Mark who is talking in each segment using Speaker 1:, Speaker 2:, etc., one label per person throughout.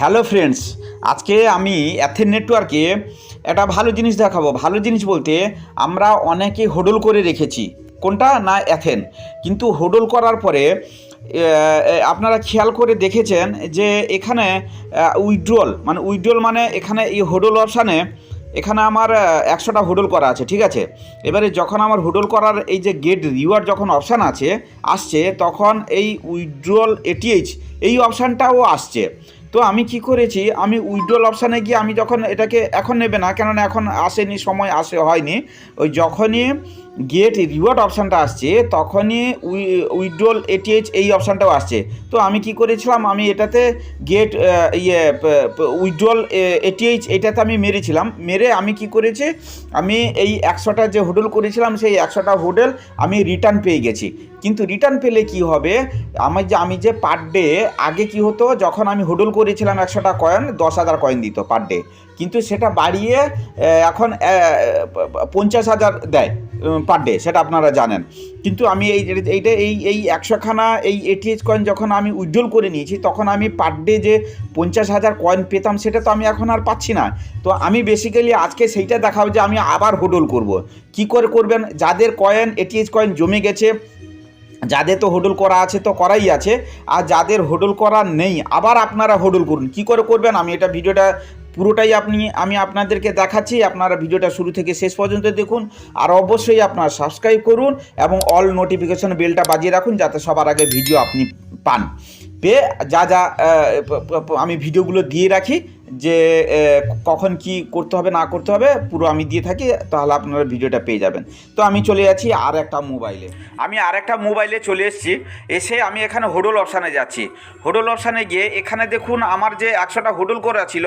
Speaker 1: Hello friends, আজকে আমি অ্যাথেন নেটওয়ার্কে একটা ভালো জিনিস দেখাবো। ভালো জিনিস বলতে আমরা অনেকে হোডল করে রেখেছি, কোনটা না অ্যাথেন। কিন্তু হোডল করার পরে আপনারা খেয়াল করে দেখেছেন যে এখানে উইথড্রল মানে এখানে এই হোডল অপশানে এখানে আমার 100টা হোডল করা আছে, ঠিক আছে। এবারে যখন আমার হোডল করার এই যে গেট রিওয়ার্ড যখন অপশান আসছে তখন এই উইথড্রল এটিএইচ এই অপশানটাও আসছে। তো আমি কি করেছি, আমি উইথড্রল অপশানে গিয়ে আমি যখন এটাকে এখন নেবে না, কেননা এখন আসেনি, সময় হয়নি। ওই যখনই গেট রিওয়ার্ড অপশানটা আসছে তখনই উইথড্রল এটিএইচ এই অপশানটাও আসছে। তো আমি কি করেছিলাম, আমি এটাতে গেট উইথড্রল এটিএইচ এটাতে আমি মেরে আমি কি করেছি, আমি এই 100টা যে হোডল করেছিলাম সেই 100টা হোডল আমি রিটার্ন পেয়ে গেছি। কিন্তু রিটার্ন পেলে কি হবে, আমি যে পার ডে আগে কি হতো, যখন আমি হোডল করেছিলাম 100টা কয়েন 10,000 কয়েন দিত পার ডে, কিন্তু সেটা বাড়িয়ে এখন 50,000 দেয় পার ডে, সেটা আপনারা জানেন। কিন্তু আমি এই 100খানা এই এটিএইচ কয়েন যখন আমি উইথড্রল করে নিয়েছি তখন আমি পার ডে যে 50,000 কয়েন পেতাম সেটা তো আমি এখন আর পাচ্ছি না। তো আমি বেসিক্যালি আজকে সেইটা দেখাবো যে আমি আবার হোডল করব। কি করে করবেন, যাদের কয়েন এটিএইচ কয়েন জমে গেছে, যাদের তো হোডল করা আছে তো করাই আছে, আর যাদের হোডল করা নেই আবার আপনারা হোডল করুন। কি করে করবেন আমি এটা ভিডিওটা পুরোটাই আমি আপনাদেরকে দেখাচ্ছি। আপনারা ভিডিওটা শুরু থেকে শেষ পর্যন্ত দেখুন, আর অবশ্যই আপনারা সাবস্ক্রাইব করুন এবং অল নোটিফিকেশন বেলটা বাজিয়ে রাখুন যাতে সবার আগে ভিডিও আপনি পান। পেয়ে যা আমি ভিডিওগুলো দিয়ে রাখি যে কখন কি করতে হবে না করতে হবে পুরো আমি দিয়ে থাকি, তাহলে আপনারা ভিডিওটা পেয়ে যাবেন। তো আমি চলে যাচ্ছি আর একটা মোবাইলে চলে এসেছি। এসে আমি এখানে হোডল অপশানে যাচ্ছি। হোডল অপশানে গিয়ে এখানে দেখুন আমার যে 100টা হোডল করা ছিল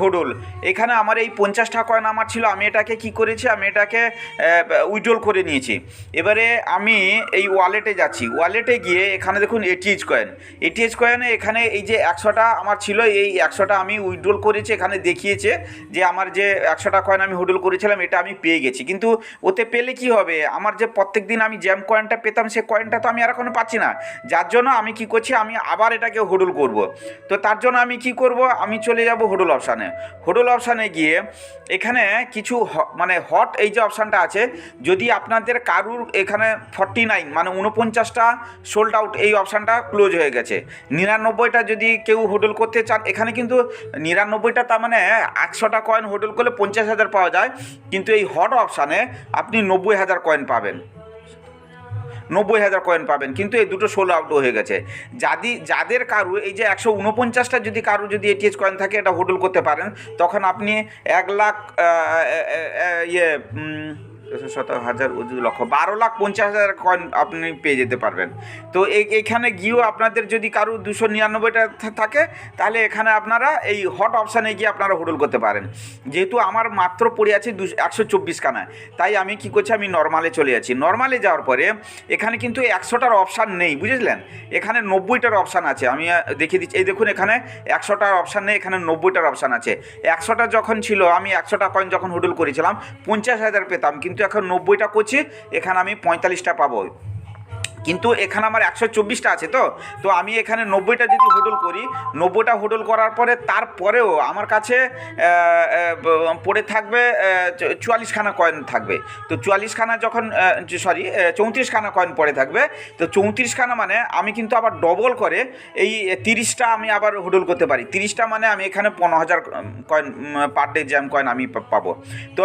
Speaker 1: হোডল, এখানে আমার এই 50টা কয়েন আমার ছিল। আমি এটাকে কি করেছি, আমি এটাকে উইথড্রল করে নিয়েছি। এবারে আমি এই ওয়ালেটে যাচ্ছি। ওয়ালেটে গিয়ে এখানে দেখুন এটিএইচ কয়েনে এখানে এই যে 100টা আমার ছিল, এই 100টা আমি উইথড্রল করেছি। এখানে দেখিয়েছে যে আমার যে 100টা কয়েন আমি হোডল করেছিলাম এটা আমি পেয়ে গেছি। কিন্তু ওতে পেলে কি হবে, আমার যে প্রত্যেক দিন আমি জ্যাম কয়েনটা পেতাম সে কয়েনটা তো আমি আর এখনো পাচ্ছি না। যার জন্য আমি কি করছি, আমি আবার এটাকে হোডল করব। তো তার জন্য আমি কি করব, আমি চলে যাব হোডল অপশানে গিয়ে এখানে কিছু হট এই যে অপশানটা আছে, যদি আপনাদের কারুর এখানে 49 মানে 49টা সোল্ড আউট এই অপশানটা ক্লোজ হয়ে গেছে। 99টা যদি কেউ হোডল করতে চান, এখানে কিন্তু 99টা তার মানে 100টা কয়েন হোডল করলে 50,000 পাওয়া যায়, কিন্তু এই হট অপশানে আপনি 90,000 কয়েন পাবেন, 90,000 কয়েন পাবেন। কিন্তু এই দুটো সোল্ড আউট হয়ে গেছে। যাদের কারু এই যে 149টা যদি কারু যদি এটিএইচ কয়েন থাকে এটা হোডল করতে পারেন, তখন আপনি 1 লাখ 1,000 লক্ষ 12,50,000 কয়েন আপনি পেয়ে যেতে পারবেন। তো এইখানে গিয়েও আপনাদের যদি কারো 299টা থাকে তাহলে এখানে আপনারা এই হট অপশানে গিয়ে আপনারা হোডল করতে পারেন। যেহেতু আমার মাত্র পড়ে আছে 124খানা, তাই আমি কি করছি, আমি নর্মালে চলে যাচ্ছি। নর্মালে যাওয়ার পরে এখানে কিন্তু 100টার অপশান নেই, বুঝেছিলেন। এখানে 90টার অপশান আছে। আমি দেখিয়ে দিচ্ছি, এই দেখুন এখানে 100টার অপশান নেই, এখানে 90টার অপশান আছে। 100টা যখন ছিল, আমি 100টা কয়েন যখন হোডল করেছিলাম 50,000 পেতাম, কিন্তু এখন 90টা করছি, এখানে আমি 45টা পাবো। কিন্তু এখানে আমার 124টা আছে। তো আমি এখানে 90টা যদি হোডল করি, 90টা হোডল করার পরে তারপরেও আমার কাছে পড়ে থাকবে 44খানা কয়েন থাকবে। তো 44খানা যখন 34খানা কয়েন পড়ে থাকবে, তো 34খানা মানে আমি কিন্তু আবার ডবল করে এই 30টা আমি আবার হোডল করতে পারি। 30টা মানে আমি এখানে 15,000 coin per day jam coin আমি পাবো। তো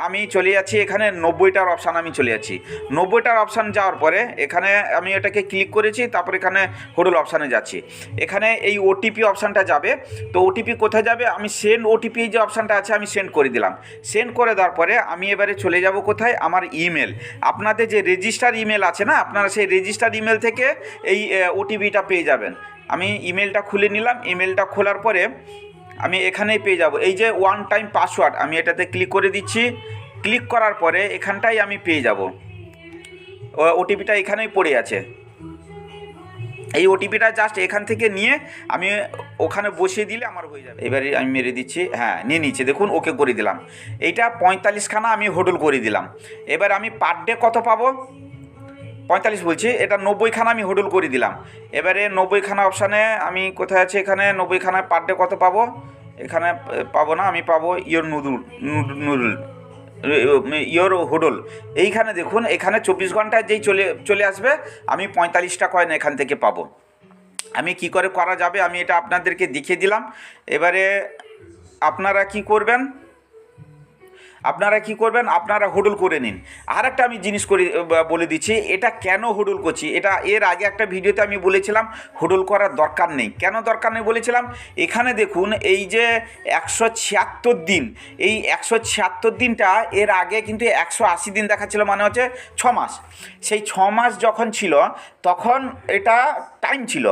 Speaker 1: আমি চলে যাচ্ছি এখানে 90টার অপশান, আমি চলে যাচ্ছি 90টার অপশান যাওয়ার পরে এখানে আমি এটাকে ক্লিক করেছি, তারপর এখানে হোডল অপশানে যাচ্ছি। এখানে এই ওটিপি অপশানটা যাবে। তো ওটিপি কোথায় যাবে, আমি সেন্ড ওটিপি যে অপশানটা আছে আমি সেন্ড করে দিলাম। সেন্ড করে দেওয়ার পরে আমি এবারে চলে যাব কোথায়, আমার ইমেল। আপনাদের যে রেজিস্টার ইমেল আছে না, আপনারা সেই রেজিস্টার ইমেল থেকে এই ওটিপিটা পেয়ে যাবেন। আমি ইমেলটা খুলে নিলাম। ইমেলটা খোলার পরে আমি এখানেই পেয়ে যাব এই যে ওয়ান টাইম পাসওয়ার্ড, আমি এটাতে ক্লিক করে দিচ্ছি। ক্লিক করার পরে এখানটাই আমি পেয়ে যাব ওটিপিটা, এখানেই পড়ে আছে। এই ওটিপিটা জাস্ট এখান থেকে নিয়ে আমি ওখানে বসিয়ে দিলে আমার হয়ে যাবে। এবারে আমি মেরে দিচ্ছি, হ্যাঁ নিয়ে নিচ্ছে, দেখুন ওকে করে দিলাম। এইটা 45খানা আমি হোডল করে দিলাম। এবার আমি পার ডে কত পাবো, 45 বলছি, এটা 90খানা আমি হোল্ড করে দিলাম। এবারে 90খানা অপশানে আমি কোথায় আছে, এখানে 90খানায় পার ডে কত পাবো, এখানে পাবো না, আমি পাবো ইয়োর নুডল ইয়োর হোডল। এইখানে দেখুন, এখানে 24 ঘন্টায় যেই চলে আসবে আমি 45টা কয়েন এখান থেকে পাবো। আমি কি করে করা যাবে আমি এটা আপনাদেরকে দেখিয়ে দিলাম। এবারে আপনারা কি করবেন, আপনারা হোডল করে নিন। আর একটা আমি জিনিস বলে দিচ্ছি, এটা কেন হোডল করছি, এটা এর আগে একটা ভিডিওতে আমি বলেছিলাম হোডল করার দরকার নেই। কেন দরকার নেই বলেছিলাম, এখানে দেখুন এই যে 176 দিন, এই 176 দিনটা এর আগে কিন্তু 180 দিন দেখাচ্ছিল, মানে হচ্ছে 6 মাস। সেই 6 মাস যখন ছিল তখন এটা টাইম ছিল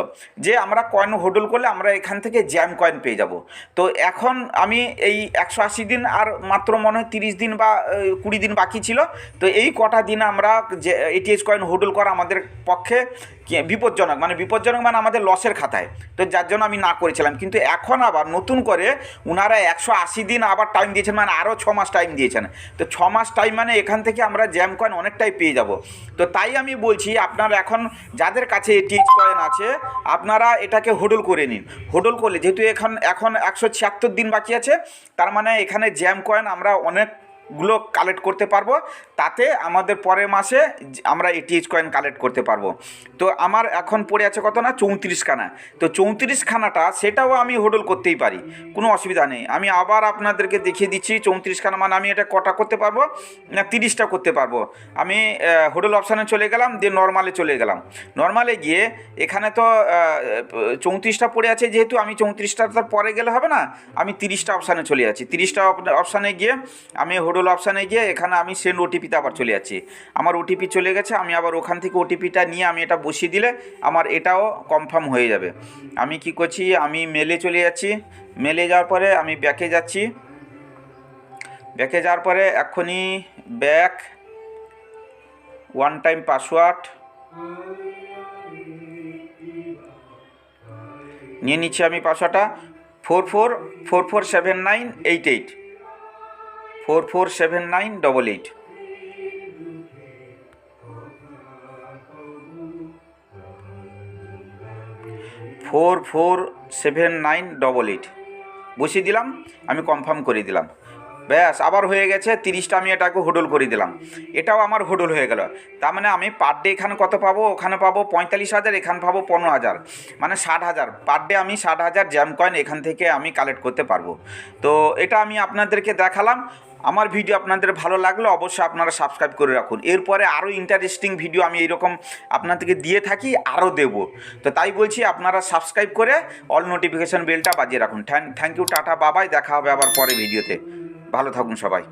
Speaker 1: যে আমরা কয়েন হোডল করলে আমরা এখান থেকে জ্যাম কয়েন পেয়ে যাব। তো এখন আমি এই 180 দিন আর মাত্র মনে হয় 30 দিন বা 20 দিন বাকি ছিল। তো এই কটা দিন আমরা যে এটিএস কয়েন হোডল করা আমাদের পক্ষে বিপজ্জনক, মানে আমাদের লসের খাতায়, তো যার জন্য আমি না করেছিলাম। কিন্তু এখন আবার নতুন করে ওনারা 180 দিন আবার টাইম দিয়েছেন, মানে আরও 6 মাস টাইম দিয়েছেন। তো 6 মাস টাইম মানে এখান থেকে আমরা জ্যাম কয়েন অনেকটাই পেয়ে যাব। তো তাই আমি বলছি আপনারা এখন যাদের কাছে এটিএস কয়েন আছে আপনারা এটাকে হোডল করে নিন। হোডল করলে যেহেতু এখন 176 দিন বাকি আছে, তার মানে এখানে জ্যাম কয়েন আমরা অনেকগুলো কালেক্ট করতে পারবো, তাতে আমাদের পরের মাসে আমরা এটিএস কয়েন কালেক্ট করতে পারবো। তো আমার এখন পড়ে আছে কত না 34খানা। তো 34খানাটা সেটাও আমি হোডল করতেই পারি, কোনো অসুবিধা নেই। আমি আবার আপনাদেরকে দেখিয়ে দিচ্ছি 34খানা মানে আমি এটা কটা করতে পারবো না 30টা করতে পারবো। আমি হোডল অপশানে চলে গেলাম, দিয়ে নর্মালে চলে গেলাম। নর্মালে গিয়ে এখানে তো 34টা পড়ে আছে, যেহেতু আমি 34টার পরে গেলে হবে না, আমি 30টা অপশানে চলে যাচ্ছি। 30টা অপশানে গিয়ে আমি হোডল অপশানে গিয়ে এখানে আমি সেন্ড ওটিপিতে আবার চলে যাচ্ছি। আমার ওটিপি চলে গেছে, আমি আবার ওখান থেকে ওটিপিটা নিয়ে আমি এটা বসিয়ে দিলে আমার এটাও কনফার্ম হয়ে যাবে। আমি কি করছি, আমি মেলে চলে যাচ্ছি। মেলে যাওয়ার পরে আমি ব্যাকে যাচ্ছি। ব্যাকে যাওয়ার পরে এক্ষুনি ব্যাক, ওয়ান টাইম পাসওয়ার্ড নিয়ে নিচ্ছি। আমি পাসওয়ার্ডটা 447988 447988 447988 বসিয়ে দিলাম, আমি কনফার্ম করে দিলাম। ব্যাস আবার হয়ে গেছে 30টা, আমি এটাকে হোডল করে দিলাম, এটাও আমার হোডল হয়ে গেল। তার মানে আমি পার ডে এখানে কত পাবো, ওখানে পাবো 45,000, এখানে পাবো 15,000, মানে 60,000 পার ডে। আমি 60,000 জ্যাম কয়েন এখান থেকে আমি কালেক্ট করতে পারবো। তো এটা আমি আপনাদেরকে দেখালাম। আমার ভিডিও আপনাদের ভালো লাগলে অবশ্যই আপনারা সাবস্ক্রাইব করে রাখুন। এরপরে আরও ইন্টারেস্টিং ভিডিও আমি এইরকম আপনাদেরকে দিয়ে থাকি, আরও দেব। তো তাই বলছি আপনারা সাবস্ক্রাইব করে অল নোটিফিকেশান বেলটা বাজিয়ে রাখুন। থ্যাংক ইউ, টাটা, বাবাই, দেখা হবে আবার পরে ভিডিওতে। ভালো থাকুন সবাই।